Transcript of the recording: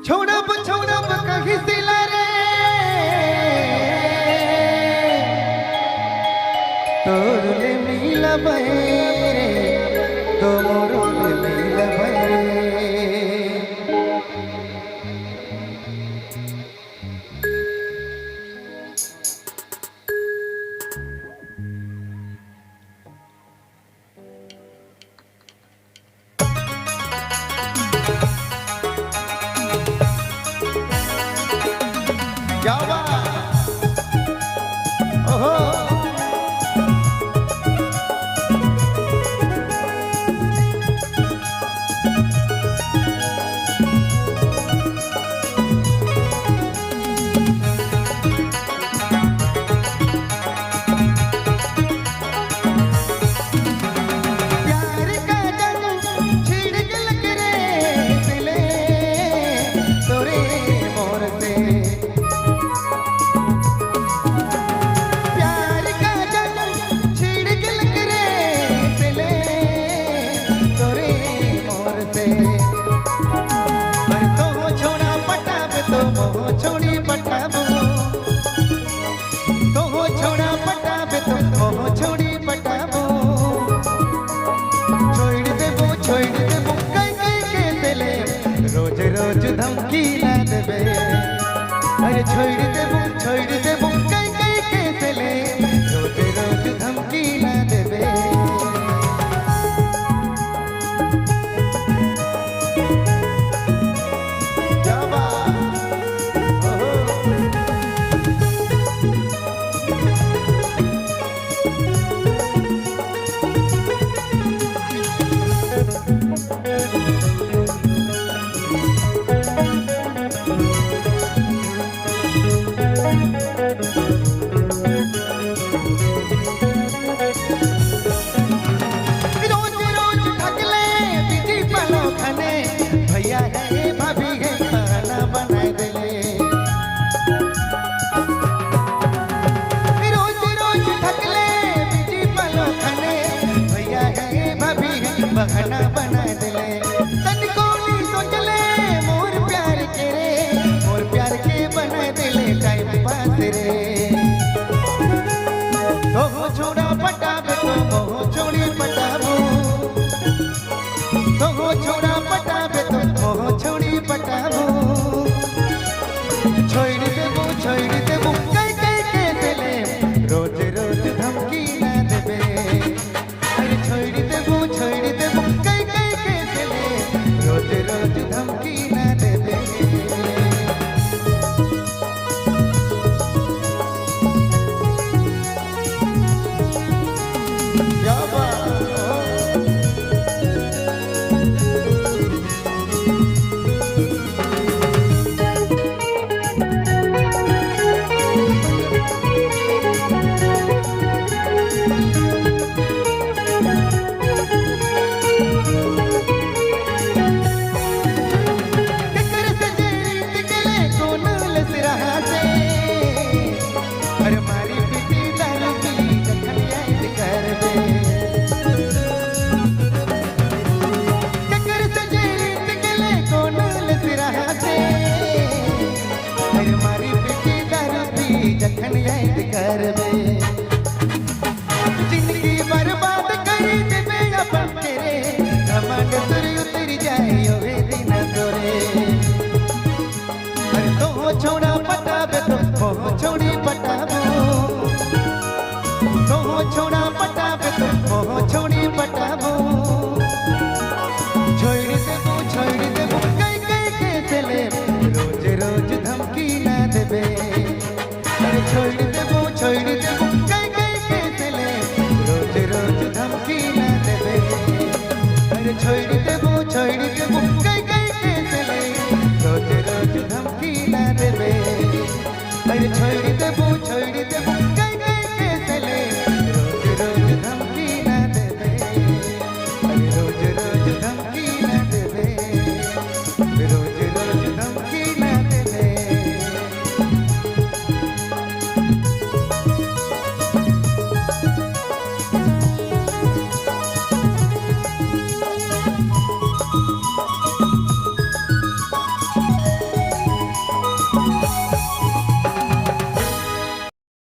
छोड़ब छोड़ब कहीं सिला रे तोरले मिलब तो मोरले मिलब जावा ओहो छोड़ी पटाबो तो हो छोड़ा पटाबे तो हो छोड़ी पटाबो छोड़ देबो कई के दिले रोज रोज धमकी ना देबे अरे छोड़ देबो कई के दिले रोज रोज धमकी ना देबे भैया है भाभी है खाना बना देले रोज रोज थकले बिजी पलो खाने भैया है भाभी है खाना बना देले तन कोनी सोचले मोर प्यार के बना देले टाइम पास रे तो हो छोड़ा पटाबो तो हो छोड़ी पटाबो तो हो छोड़ा पटाबे तो हो छोड़ी पटाबो छोड़ देबो कई के दिले रोज रोज धमकी ना देबे अरे छोड़ देबो कई के दिले रोज रोज धमकी ना देबे जखन याद करबे जिंदगी बर्बाद कर देबे अपन तेरे घमंड तुर उतर जाए ओवे दिन तोरे अरे तो हो छोड़ा पटाबे तो हो छोड़ी पटाबो तो हो छोड़ा पटाबे तो हो छोड़ी पटाबो छोड़ देबो कई के दिले रोज रोज धमकी ना देबे छोड़ देबो कई के दिले रोज रोज धमकी ना देबे अरे छोड़ देबो कई के दिले रोज रोज धमकी ना देबे अरे छोड़ देबो